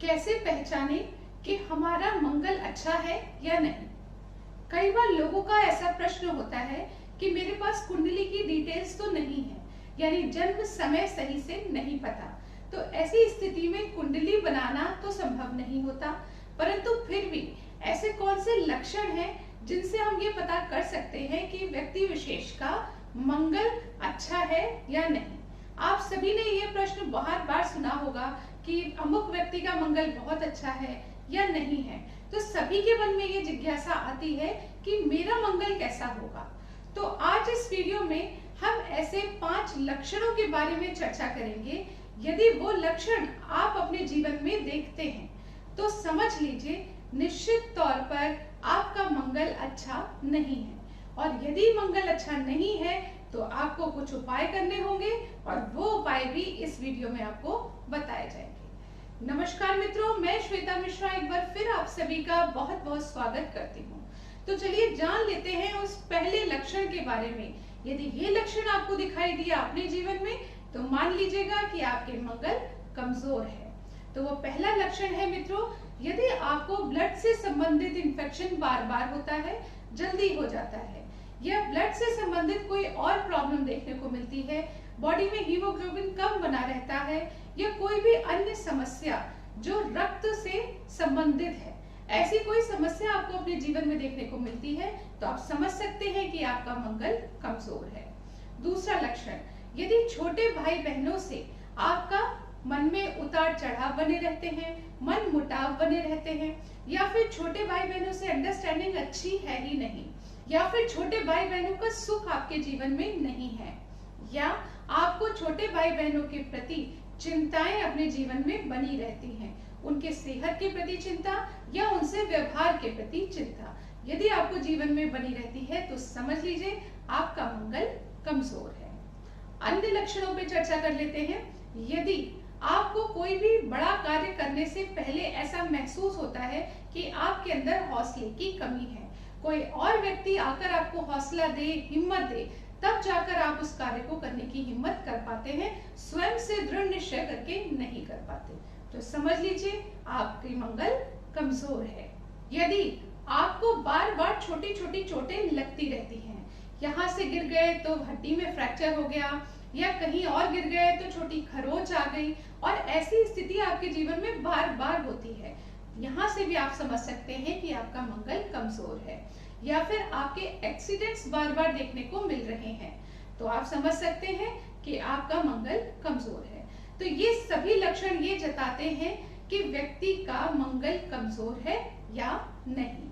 कैसे पहचाने कि हमारा मंगल अच्छा है या नहीं। कई बार लोगों का ऐसा प्रश्न होता है कि मेरे पास कुंडली की डिटेल्स तो नहीं है, यानी जन्म समय सही से नहीं पता। तो ऐसी स्थिति में कुंडली बनाना तो संभव नहीं होता, परंतु फिर भी ऐसे कौन से लक्षण हैं जिनसे हम ये पता कर सकते हैं कि व्यक्ति विशेष का मंगल अच्छा है या नहीं। आप सभी ने ये प्रश्न बहुत बार सुना होगा कि अमुक व्यक्ति का मंगल बहुत अच्छा है या नहीं है। तो सभी के मन में ये जिज्ञासा आती है कि मेरा मंगल कैसा होगा। तो आज इस वीडियो में हम ऐसे 5 लक्षणों के बारे में चर्चा करेंगे। यदि वो लक्षण आप अपने जीवन में देखते हैं तो समझ लीजिए निश्चित तौर पर आपका मंगल अच्छा नहीं है, और यदि मंगल अच्छा नहीं है तो आपको कुछ उपाय करने होंगे और वो उपाय भी इस वीडियो में आपको बताए जाएंगे। नमस्कार मित्रों, मैं श्वेता मिश्रा एक बार फिर आप सभी का बहुत बहुत स्वागत करती हूँ। तो चलिए जान लेते हैं उस पहले लक्षण के बारे में। यदि ये लक्षण आपको दिखाई दिया अपने जीवन में तो मान लीजिएगा कि आपके मंगल कमजोर है। तो वो पहला लक्षण है मित्रों, यदि आपको ब्लड से संबंधित इन्फेक्शन बार बार होता है, जल्दी हो जाता है, या ब्लड से संबंधित कोई और प्रॉब्लम देखने को मिलती है, बॉडी में हीमोग्लोबिन कम बना रहता है, या कोई भी अन्य समस्या जो रक्त से संबंधित है, ऐसी कोई समस्या आपको अपने जीवन में देखने को मिलती है तो आप समझ सकते हैं कि आपका मंगल कमजोर है। दूसरा लक्षण, यदि छोटे भाई बहनों से आपका मन में उतार चढ़ाव बने रहते हैं, मन मुटाव बने रहते हैं, या फिर छोटे भाई बहनों से अंडरस्टैंडिंग अच्छी है ही नहीं, या फिर छोटे भाई बहनों का सुख आपके जीवन में नहीं है, या आपको छोटे भाई बहनों के प्रति चिंताएं अपने जीवन में बनी रहती हैं, उनके सेहत के प्रति चिंता या उनसे व्यवहार के प्रति चिंता यदि आपको जीवन में बनी रहती है तो समझ लीजिए आपका मंगल कमजोर है। अन्य लक्षणों पे चर्चा कर लेते हैं। यदि आपको कोई भी बड़ा कार्य करने से पहले ऐसा महसूस होता है कि आपके अंदर हौसले की कमी है, कोई और व्यक्ति आकर आपको हौसला दे, हिम्मत दे, तब जाकर आप उस कार्य को करने की हिम्मत कर पाते हैं, स्वयं से दृढ़ निश्चय करके नहीं कर पाते, तो समझ लीजिए आपकी मंगल कमजोर है। यदि आपको बार बार छोटी छोटी चोटें लगती रहती हैं, यहाँ से गिर गए तो हड्डी में फ्रैक्चर हो गया, या कहीं और गिर गए तो छोटी खरोंच आ गई, और ऐसी स्थिति आपके जीवन में बार बार होती है, यहाँ से भी आप समझ सकते हैं कि आपका मंगल कमजोर है। या फिर आपके एक्सीडेंट्स बार बार देखने को मिल रहे हैं तो आप समझ सकते हैं कि आपका मंगल कमजोर है। तो ये सभी लक्षण ये जताते हैं कि व्यक्ति का मंगल कमजोर है या नहीं।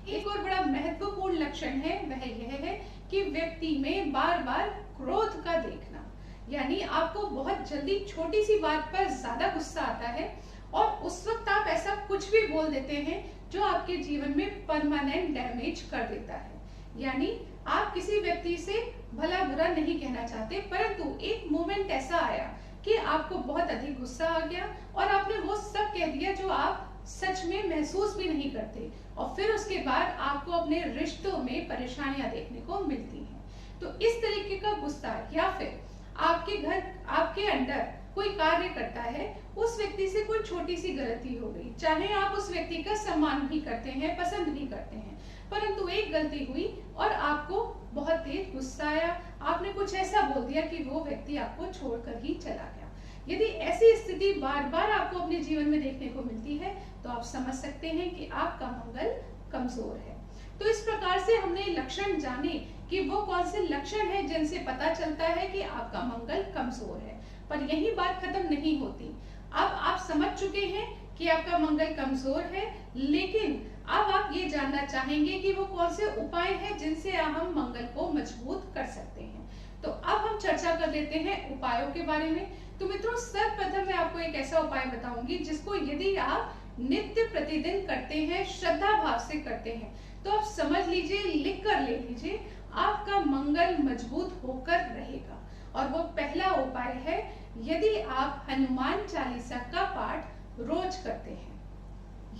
एक और बड़ा महत्वपूर्ण लक्षण है वह यह है कि व्यक्ति में बार बार क्रोध का देखना, यानी आपको बहुत जल्दी छोटी सी बात पर ज्यादा गुस्सा आता है और उस वक्त आप ऐसा कुछ भी बोल देते हैं जो आपके जीवन में परमानेंट डैमेज कर देता है। यानी आप किसी व्यक्ति से भला बुरा नहीं कहना चाहते, परंतु एक मोमेंट ऐसा आया कि आपको बहुत अधिक गुस्सा आ गया और आपने वो सब कह दिया जो आप सच में महसूस भी नहीं करते, और फिर उसके बाद आपको अपने रिश्तों में परेशानियां देखने को मिलती हैं। तो इस तरीके का गुस्सा, या फिर आपके घर आपके अंदर कोई कार्य करता है, उस व्यक्ति से कोई छोटी सी गलती हो गई, चाहे आप उस व्यक्ति का सम्मान भी करते हैं, पसंद भी करते हैं, परंतु एक गलती हुई और आपको बहुत तेज गुस्सा आया, आपने कुछ ऐसा बोल दिया कि वो व्यक्ति आपको छोड़कर ही चला गया। यदि ऐसी स्थिति बार बार आपको अपने जीवन में देखने को मिलती है तो आप समझ सकते हैं कि आपका मंगल कमजोर है। तो इस प्रकार से हमने लक्षण जाने कि वो कौन से लक्षण हैं जिनसे पता चलता है कि आपका मंगल कमजोर है, पर यही बात खत्म नहीं होती। अब आप समझ चुके हैं कि आपका मंगल कमजोर है, लेकिन अब आप ये जानना चाहेंगे कि वो कौन से उपाय हैं जिनसे हम मंगल को मजबूत कर सकते हैं। तो अब हम चर्चा कर लेते हैं उपायों के बारे में। तो मित्रों, सर्वप्रथम मैं आपको एक ऐसा उपाय बताऊंगी जिसको यदि आप नित्य प्रतिदिन करते हैं, श्रद्धा भाव से करते हैं, तो आप समझ लीजिए, लिख कर ले लीजिए, आपका मंगल मजबूत होकर रहेगा। और वो पहला उपाय है, यदि आप हनुमान चालीसा का पाठ रोज करते हैं,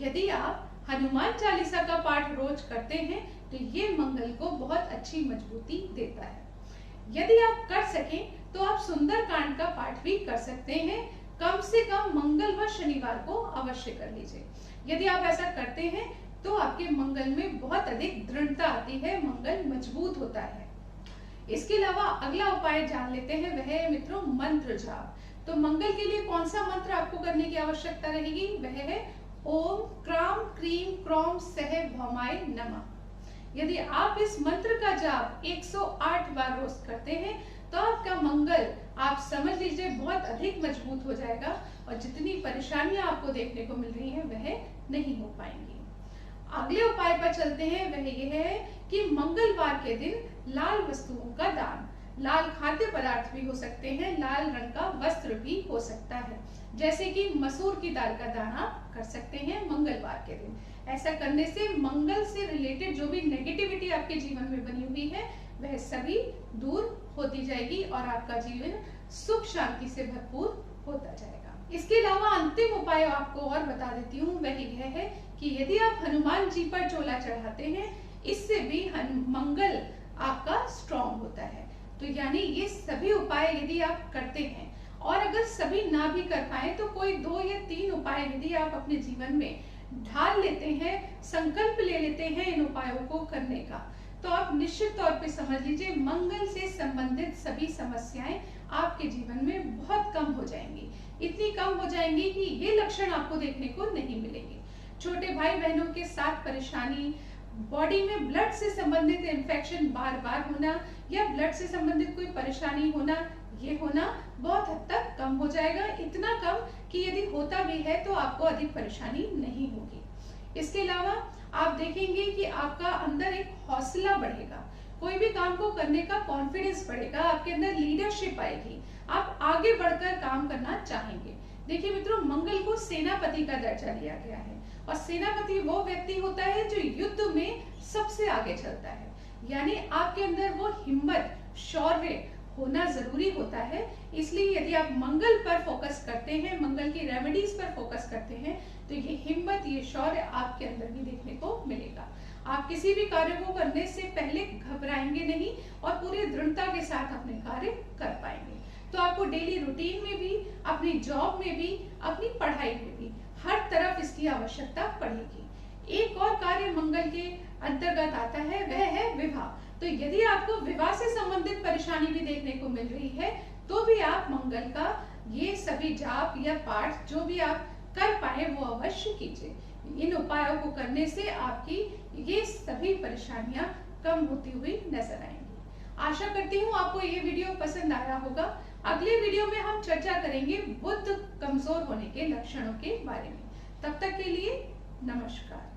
यदि आप हनुमान चालीसा का पाठ रोज करते हैं तो ये मंगल को बहुत अच्छी मजबूती देता है। यदि आप कर सकें तो आप सुंदर कांड का पाठ भी कर सकते हैं। कम से कम मंगल व शनिवार को अवश्य कर लीजिए। यदि आप ऐसा करते हैं तो आपके मंगल में बहुत अधिक दृढ़ता आती है, मंगल मजबूत होता है। इसके अलावा अगला उपाय जान लेते हैं, वह है मित्रों मंत्र जाप। तो मंगल के लिए कौन सा मंत्र आपको करने की आवश्यकता रहेगी, वह है ओम क्राम क्रीम क्रौम सह भौमाय नमः। यदि आप इस मंत्र का जाप 108 बार रोज करते हैं तो आपका मंगल, आप समझ लीजिए, बहुत अधिक मजबूत हो जाएगा और जितनी परेशानियां आपको देखने को मिल रही हैं वह नहीं हो पाएंगी। अगले उपाय पर चलते हैं, वह यह है कि मंगलवार के दिन लाल वस्तुओं का दान, लाल खाद्य पदार्थ भी हो सकते हैं, लाल रंग का वस्त्र भी हो सकता है, जैसे कि मसूर की दाल का दान आप कर सकते हैं मंगलवार के दिन। ऐसा करने से मंगल से रिलेटेड जो भी नेगेटिविटी आपके जीवन में बनी हुई है वह सभी दूर होती जाएगी और आपका जीवन सुख शांति से भरपूर होता जाएगा। इसके अलावा अंतिम उपाय आपको और बता देती हूँ, वह यह है कि यदि आप हनुमान जी पर चोला चढ़ाते हैं, इससे भी मंगल आपका स्ट्रॉन्ग होता है। तो यानी ये सभी उपाय यदि आप करते हैं और अगर सभी ना भी कर पाए तो कोई 2 या 3 उपाय यदि आप अपने जीवन में ढाल लेते हैं, संकल्प ले लेते हैं इन उपायों को करने का, तो आप निश्चित तौर पे समझ लीजिए मंगल से संबंधित सभी समस्याएं आपके जीवन में बहुत कम हो जाएंगी। इतनी कम हो जाएंगी कि ये लक्षण आपको देखने को नहीं मिलेंगे। छोटे भाई बहनों के साथ परेशानी, बॉडी में ब्लड से संबंधित इन्फेक्शन बार बार होना या ब्लड से संबंधित कोई परेशानी होना, ये होना बहुत हद तक कम हो जाएगा। इतना कम कि यदि होता भी है तो आपको अधिक परेशानी नहीं होगी। इसके अलावा आप देखेंगे कि आपका अंदर एक हौसला बढ़ेगा, कोई भी काम को करने का कॉन्फिडेंस बढ़ेगा, आपके अंदर लीडरशिप आएगी, आप आगे बढ़कर काम करना चाहेंगे। देखिए मित्रों, मंगल को सेनापति का दर्जा दिया गया है और सेनापति वो व्यक्ति होता है जो युद्ध में सबसे आगे चलता है। यानी आपके अंदर वो हिम्मत, शौर्य होना जरूरी होता है। इसलिए यदि आप मंगल पर फोकस करते हैं, मंगल की रेमेडीज पर फोकस करते हैं, तो ये हिम्मत, ये शौर्य आपके अंदर भी देखने को मिलेगा। आप किसी भी कार्य को करने से पहले घबराएंगे नहीं और पूरी दृढ़ता के साथ अपने कार्य कर पाएंगे। तो आपको डेली रूटीन में भी, अपनी जॉब में भी, अपनी पढ़ाई में भी हर तरफ इसकी आवश्यकता पड़ेगी। एक और कार्य मंगल के अंतर्गत आता है, वह है विवाह। तो यदि आपको विवाह से संबंधित परेशानी भी देखने को मिल रही है तो भी आप मंगल का ये सभी जाप या पाठ जो भी आप कर पाए वो अवश्य कीजिए। इन उपायों को करने से आपकी ये सभी परेशानियां कम होती हुई नजर आएंगी। आशा करती हूँ आपको ये वीडियो पसंद आया होगा। अगले वीडियो में हम चर्चा करेंगे बुध कमजोर होने के लक्षणों के बारे में। तब तक के लिए नमस्कार।